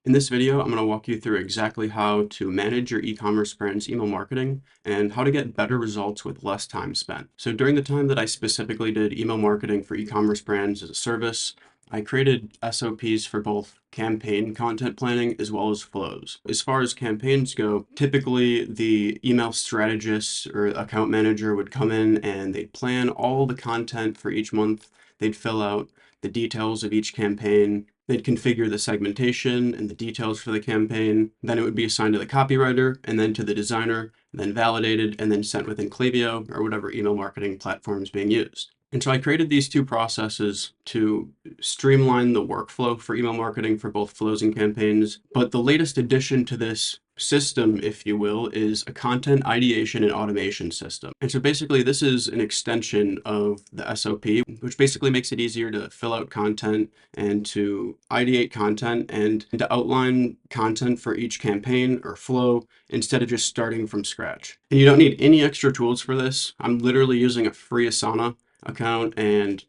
In this video, I'm going to walk you through exactly how to manage your e-commerce brand's email marketing and how to get better results with less time spent. So during the time that I specifically did email marketing for e-commerce brands as a service, I created SOPs for both campaign content planning as well as flows. As far as campaigns go, typically the email strategist or account manager would come in and they'd plan all the content for each month. They'd fill out the details of each campaign. They'd configure the segmentation and the details for the campaign. Then it would be assigned to the copywriter and then to the designer, then validated and then sent within Klaviyo or whatever email marketing platform is being used. And so I created these two processes to streamline the workflow for email marketing for both flows and campaigns. But the latest addition to this system, if you will, is a content ideation and automation system. And so basically this is an extension of the SOP, which basically makes it easier to fill out content and to ideate content and to outline content for each campaign or flow instead of just starting from scratch. And you don't need any extra tools for this. I'm literally using a free Asana account, and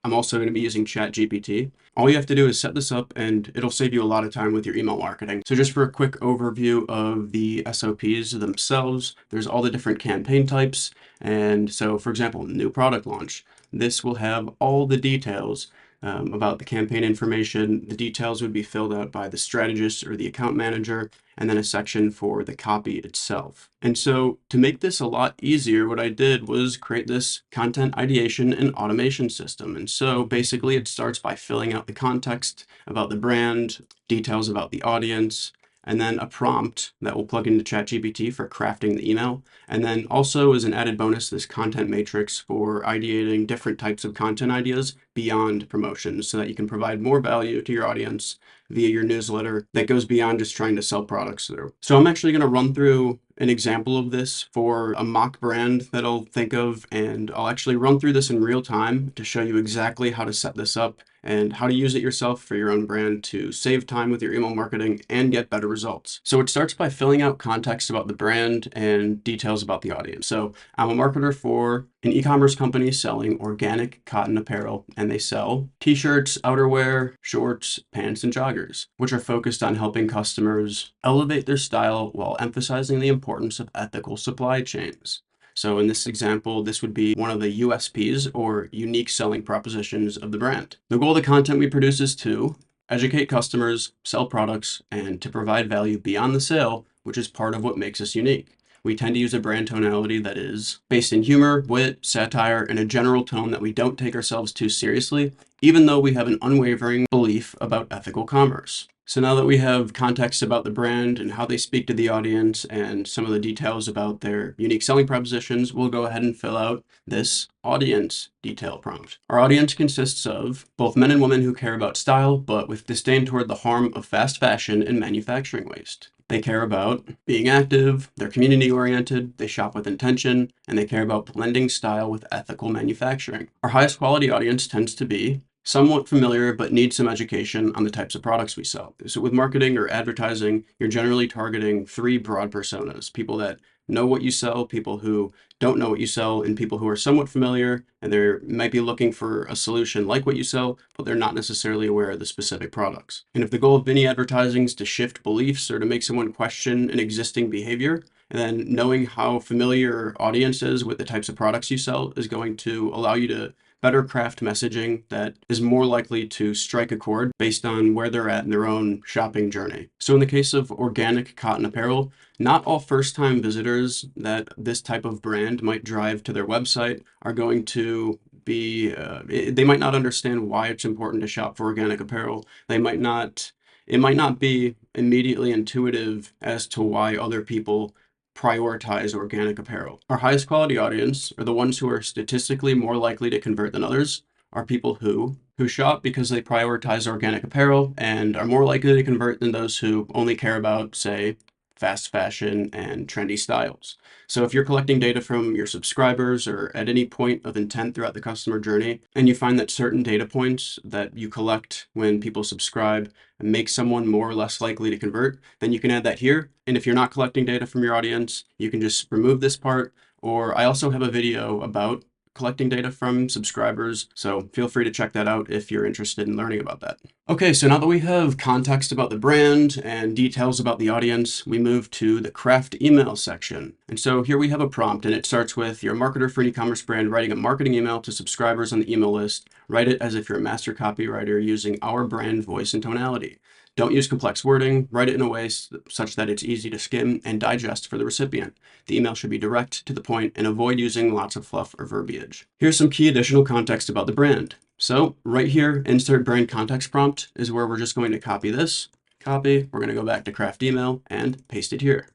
I'm also going to be using ChatGPT. All you have to do is set this up and it'll save you a lot of time with your email marketing. So just for a quick overview of the SOPs themselves, there's all the different campaign types. And so for example, new product launch, this will have all the details about the campaign information. The details would be filled out by the strategist or the account manager, and then a section for the copy itself. And so to make this a lot easier, what I did was create this content ideation and automation system. And so basically it starts by filling out the context about the brand, details about the audience, and then a prompt that will plug into ChatGPT for crafting the email. And then also as an added bonus, this content matrix for ideating different types of content ideas beyond promotions so that you can provide more value to your audience via your newsletter that goes beyond just trying to sell products through. So I'm actually going to run through an example of this for a mock brand that I'll think of, and I'll actually run through this in real time to show you exactly how to set this up and how to use it yourself for your own brand to save time with your email marketing and get better results. So it starts by filling out context about the brand and details about the audience. So I'm a marketer for an e-commerce company selling organic cotton apparel, and they sell t-shirts, outerwear, shorts, pants, and joggers, which are focused on helping customers elevate their style while emphasizing the importance of ethical supply chains. So in this example, this would be one of the USPs or unique selling propositions of the brand. The goal of the content we produce is to educate customers, sell products, and to provide value beyond the sale, which is part of what makes us unique. We tend to use a brand tonality that is based in humor, wit, satire, and a general tone that we don't take ourselves too seriously, even though we have an unwavering belief about ethical commerce. So now that we have context about the brand and how they speak to the audience and some of the details about their unique selling propositions, we'll go ahead and fill out this audience detail prompt. Our audience consists of both men and women who care about style, but with disdain toward the harm of fast fashion and manufacturing waste. They care about being active, they're community oriented, they shop with intention, and they care about blending style with ethical manufacturing. Our highest quality audience tends to be somewhat familiar but need some education on the types of products we sell. So with marketing or advertising, you're generally targeting three broad personas: people that know what you sell, people who don't know what you sell, and people who are somewhat familiar and they might be looking for a solution like what you sell, but they're not necessarily aware of the specific products. And if the goal of any advertising is to shift beliefs or to make someone question an existing behavior, and then knowing how familiar your audience is with the types of products you sell is going to allow you to better craft messaging that is more likely to strike a chord based on where they're at in their own shopping journey. So in the case of organic cotton apparel, not all first-time visitors that this type of brand might drive to their website are going to be, they might not understand why it's important to shop for organic apparel. It might not be immediately intuitive as to why other people prioritize organic apparel. Our highest quality audience, are the ones who are statistically more likely to convert than others, are people who shop because they prioritize organic apparel and are more likely to convert than those who only care about, say, fast fashion and trendy styles. So if you're collecting data from your subscribers or at any point of intent throughout the customer journey, and you find that certain data points that you collect when people subscribe make someone more or less likely to convert, then you can add that here. And if you're not collecting data from your audience, you can just remove this part. Or I also have a video about collecting data from subscribers. So feel free to check that out if you're interested in learning about that. Okay, so now that we have context about the brand and details about the audience, we move to the craft email section. And so here we have a prompt, and it starts with, you're a marketer for an e-commerce brand writing a marketing email to subscribers on the email list. Write it as if you're a master copywriter using our brand voice and tonality. Don't use complex wording. Write it in a way such that it's easy to skim and digest for the recipient. The email should be direct, to the point, and avoid using lots of fluff or verbiage. Here's some key additional context about the brand. So right here, insert brand context prompt is where we're just going to copy this. Copy, we're going to go back to craft email and paste it here.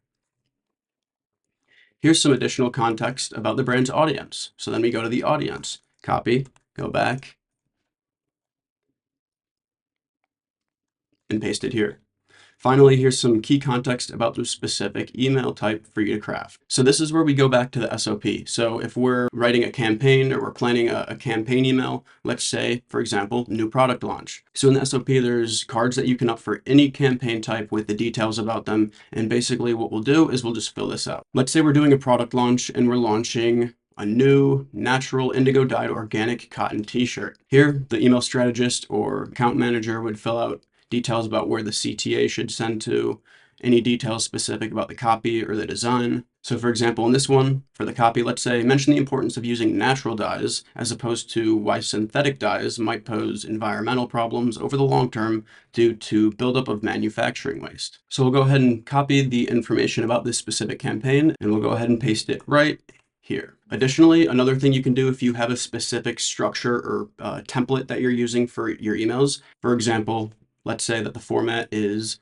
Here's some additional context about the brand's audience. So then we go to the audience, copy, go back, and paste it here. Finally, here's some key context about the specific email type for you to craft. So this is where we go back to the SOP. So if we're writing a campaign or we're planning a campaign email, let's say, for example, new product launch. So in the SOP, there's cards that you can up for any campaign type with the details about them. And basically what we'll do is we'll just fill this out. Let's say we're doing a product launch and we're launching a new natural indigo dyed organic cotton t-shirt. Here, the email strategist or account manager would fill out details about where the CTA should send to, any details specific about the copy or the design. So for example, in this one, for the copy, let's say, mention the importance of using natural dyes as opposed to why synthetic dyes might pose environmental problems over the long term due to buildup of manufacturing waste. So we'll go ahead and copy the information about this specific campaign, and we'll go ahead and paste it right here. Additionally, another thing you can do if you have a specific structure or template that you're using for your emails, for example, let's say that the format is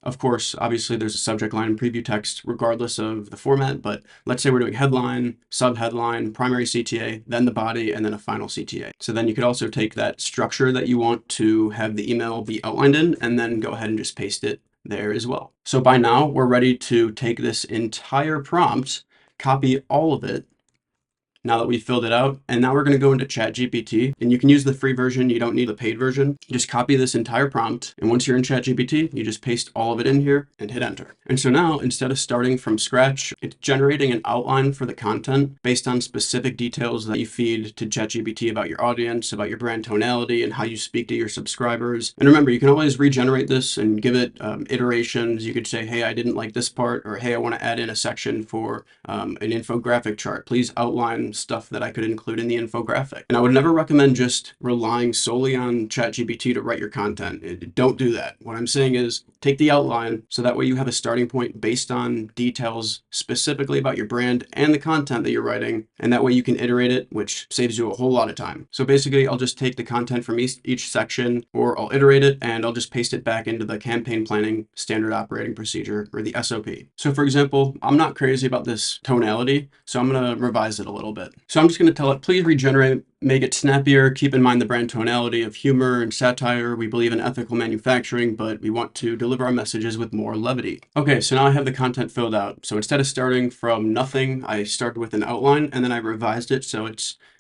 of course, obviously there's a subject line and preview text regardless of the format, but let's say we're doing headline, subheadline, primary CTA, then the body, and then a final CTA. So then you could also take that structure that you want to have the email be outlined in, and then go ahead and just paste it there as well. So by now we're ready to take this entire prompt, copy all of it, now that we've filled it out. And now we're going to go into ChatGPT, and you can use the free version. You don't need the paid version. Just copy this entire prompt. And once you're in ChatGPT, you just paste all of it in here and hit enter. And so now, instead of starting from scratch, it's generating an outline for the content based on specific details that you feed to ChatGPT about your audience, about your brand tonality, and how you speak to your subscribers. And remember, you can always regenerate this and give it iterations. You could say, hey, I didn't like this part, or hey, I want to add in a section for an infographic chart. Please outline stuff that I could include in the infographic. And I would never recommend just relying solely on ChatGPT to write your content. Don't do that. What I'm saying is take the outline so that way you have a starting point based on details specifically about your brand and the content that you're writing. And that way you can iterate it, which saves you a whole lot of time. So basically, I'll just take the content from each section, or I'll iterate it and I'll just paste it back into the campaign planning standard operating procedure, or the SOP. So for example, I'm not crazy about this tonality, so I'm going to revise it a little bit. So I'm just going to tell it, please regenerate, make it snappier, keep in mind the brand tonality of humor and satire. We believe in ethical manufacturing, but we want to deliver our messages with more levity. Okay, so now I have the content filled out. So instead of starting from nothing, I started with an outline, and then I revised it. So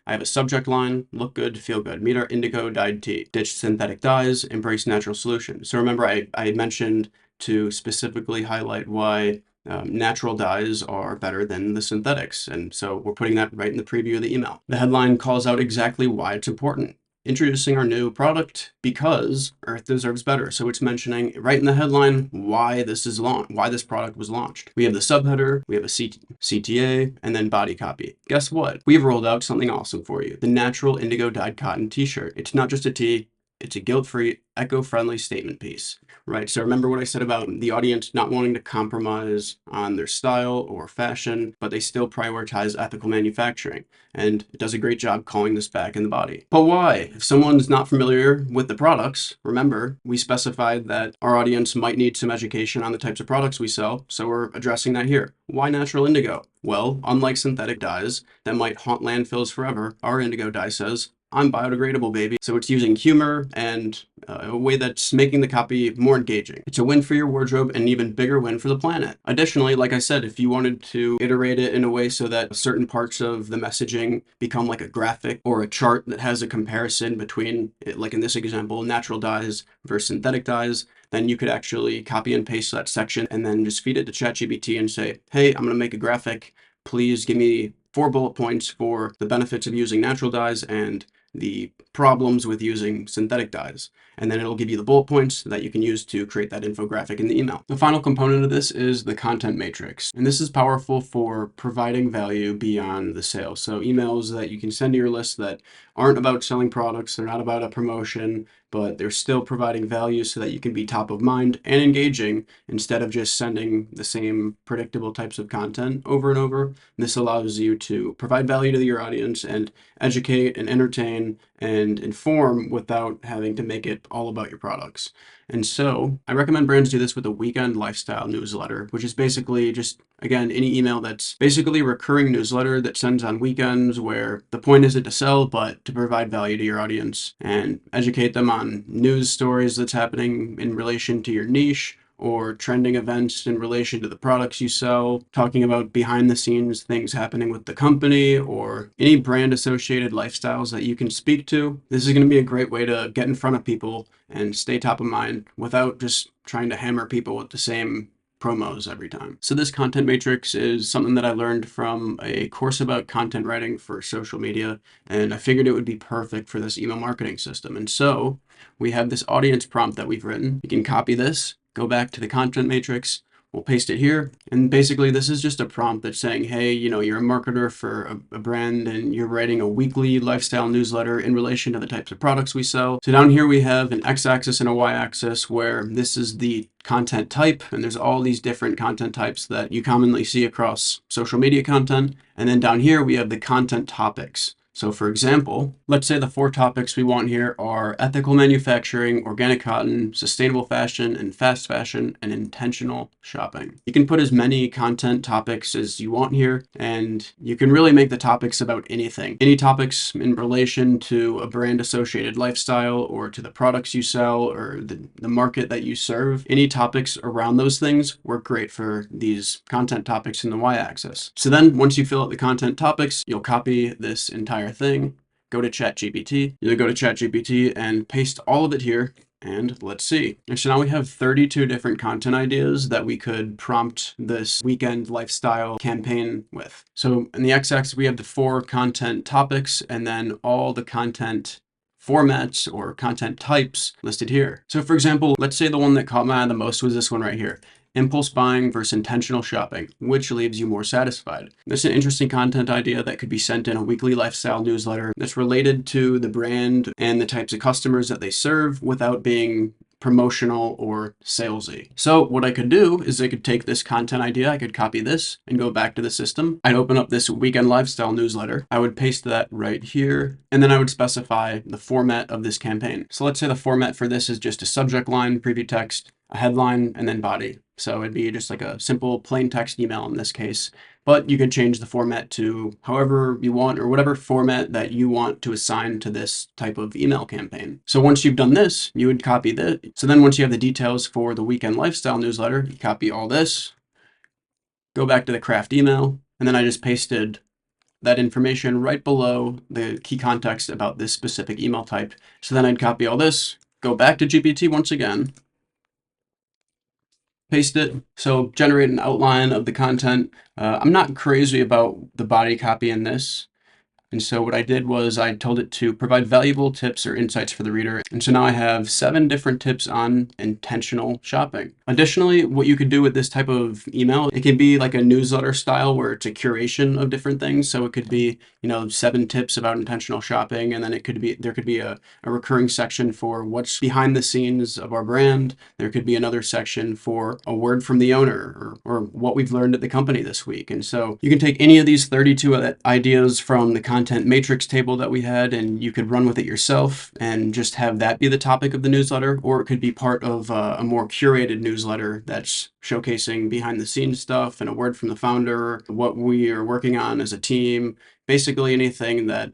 I have a subject line, look good, feel good, meet our indigo dyed tea, ditch synthetic dyes, embrace natural solutions. So remember, I mentioned to specifically highlight why natural dyes are better than the synthetics. And so we're putting that right in the preview of the email. The headline calls out exactly why it's important. Introducing our new product because Earth deserves better. So it's mentioning right in the headline why this is launched, why this product was launched. We have the subheader, we have a CTA, and then body copy. Guess what? We've rolled out something awesome for you. The natural indigo dyed cotton t-shirt. It's not just a tee, it's a guilt-free, eco-friendly statement piece. Right, so remember what I said about the audience not wanting to compromise on their style or fashion, but they still prioritize ethical manufacturing. And it does a great job calling this back in the body. But why? If someone's not familiar with the products, remember, we specified that our audience might need some education on the types of products we sell, so we're addressing that here. Why natural indigo? Well, unlike synthetic dyes that might haunt landfills forever, our indigo dye says, I'm biodegradable, baby. So it's using humor and a way that's making the copy more engaging. It's a win for your wardrobe and an even bigger win for the planet. Additionally, like I said, if you wanted to iterate it in a way so that certain parts of the messaging become like a graphic or a chart that has a comparison between, like in this example, natural dyes versus synthetic dyes, then you could actually copy and paste that section and then just feed it to ChatGPT and say, hey, I'm going to make a graphic. Please give me 4 bullet points for the benefits of using natural dyes and the problems with using synthetic dyes. And then it'll give you the bullet points that you can use to create that infographic in the email. The final component of this is the content matrix. And this is powerful for providing value beyond the sale. So emails that you can send to your list that aren't about selling products, they're not about a promotion, but they're still providing value so that you can be top of mind and engaging instead of just sending the same predictable types of content over and over. This allows you to provide value to your audience and educate and entertain and inform without having to make it all about your products. And so I recommend brands do this with a weekend lifestyle newsletter, which is basically just, again, any email that's basically a recurring newsletter that sends on weekends where the point isn't to sell, but to provide value to your audience and educate them on news stories that's happening in relation to your niche or trending events in relation to the products you sell, talking about behind the scenes things happening with the company or any brand associated lifestyles that you can speak to. This is going to be a great way to get in front of people and stay top of mind without just trying to hammer people with the same promos every time. So this content matrix is something that I learned from a course about content writing for social media, and I figured it would be perfect for this email marketing system. And so we have this audience prompt that we've written. You can copy this, go back to the content matrix, we'll paste it here. And basically this is just a prompt that's saying, hey, you're a marketer for a brand and you're writing a weekly lifestyle newsletter in relation to the types of products we sell. So down here we have an x-axis and a y-axis where this is the content type, and there's all these different content types that you commonly see across social media content. And then down here we have the content topics. So for example, let's say the 4 topics we want here are ethical manufacturing, organic cotton, sustainable fashion, and fast fashion, and intentional shopping. You can put as many content topics as you want here, and you can really make the topics about anything. Any topics in relation to a brand associated lifestyle or to the products you sell or the market that you serve. Any topics around those things work great for these content topics in the y-axis. So then once you fill out the content topics, you'll copy this entire thing, go to ChatGPT. You'll go to ChatGPT and paste all of it here. And let's see. And so now we have 32 different content ideas that we could prompt this weekend lifestyle campaign with. So in the x-axis, we have the 4 content topics and then all the content formats or content types listed here. So for example, let's say the one that caught my eye the most was this one right here. Impulse buying versus intentional shopping, which leaves you more satisfied. This is an interesting content idea that could be sent in a weekly lifestyle newsletter that's related to the brand and the types of customers that they serve without being promotional or salesy. So what I could do is I could take this content idea, I could copy this and go back to the system. I'd open up this weekend lifestyle newsletter. I would paste that right here, and then I would specify the format of this campaign. So let's say the format for this is just a subject line, preview text, a headline, and then body. So it'd be just like a simple plain text email in this case, but you could change the format to however you want or whatever format that you want to assign to this type of email campaign. So once you've done this, you would copy this. So then once you have the details for the weekend lifestyle newsletter, you copy all this, go back to the craft email, and then I just pasted that information right below the key context about this specific email type. So then I'd copy all this, go back to GPT once again, paste it. So generate an outline of the content. I'm not crazy about the body copy in this. And so what I did was I told it to provide valuable tips or insights for the reader. And so now I have 7 different tips on intentional shopping. Additionally, what you could do with this type of email, it can be like a newsletter style where it's a curation of different things. So it could be, 7 tips about intentional shopping. And then there could be a recurring section for what's behind the scenes of our brand. There could be another section for a word from the owner or what we've learned at the company this week. And so you can take any of these 32 ideas from the content matrix table that we had, and you could run with it yourself and just have that be the topic of the newsletter, or it could be part of a more curated newsletter that's showcasing behind the scenes stuff and a word from the founder, what we are working on as a team, basically anything that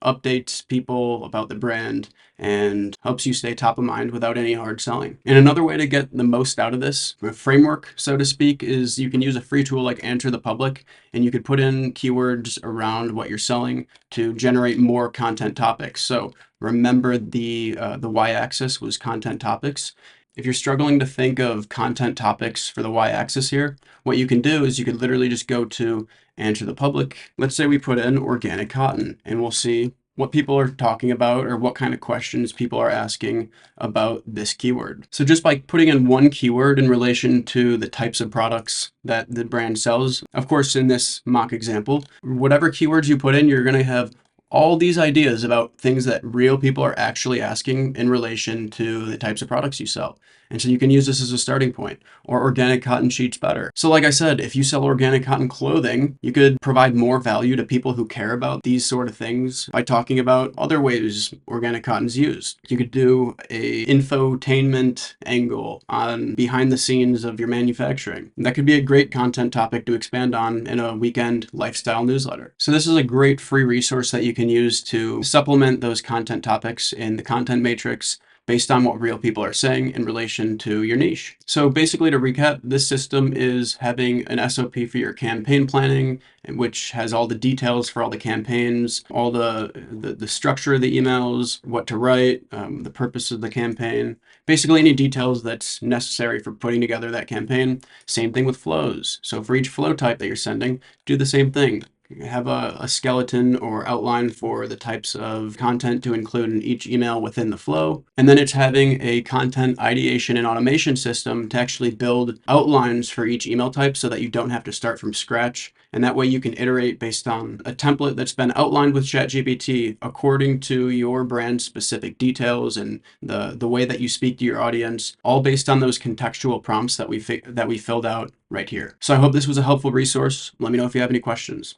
updates people about the brand and helps you stay top of mind without any hard selling. And another way to get the most out of this, a framework, so to speak, is you can use a free tool like Answer the Public, and you could put in keywords around what you're selling to generate more content topics. So remember the y-axis was content topics. If you're struggling to think of content topics for the y-axis here, what you can do is you could literally just go to answer the public. Let's say we put in organic cotton, and we'll see what people are talking about or what kind of questions people are asking about this keyword. So just by putting in one keyword in relation to the types of products that the brand sells, of course, in this mock example, whatever keywords you put in, you're going to have all these ideas about things that real people are actually asking in relation to the types of products you sell. And so you can use this as a starting point. Or organic cotton sheets better. So like I said, if you sell organic cotton clothing, you could provide more value to people who care about these sort of things by talking about other ways organic cotton is used. You could do a infotainment angle on behind the scenes of your manufacturing. That could be a great content topic to expand on in a weekend lifestyle newsletter. So this is a great free resource that you can use to supplement those content topics in the content matrix based on what real people are saying in relation to your niche. So basically, to recap, this system is having an SOP for your campaign planning, which has all the details for all the campaigns, all the structure of the emails, what to write, the purpose of the campaign, basically any details that's necessary for putting together that campaign. Same thing with flows. So for each flow type that you're sending, do the same thing. Have a skeleton or outline for the types of content to include in each email within the flow. And then it's having a content ideation and automation system to actually build outlines for each email type so that you don't have to start from scratch. And that way you can iterate based on a template that's been outlined with ChatGPT according to your brand's specific details and the way that you speak to your audience, all based on those contextual prompts that we filled out right here. So I hope this was a helpful resource. Let me know if you have any questions.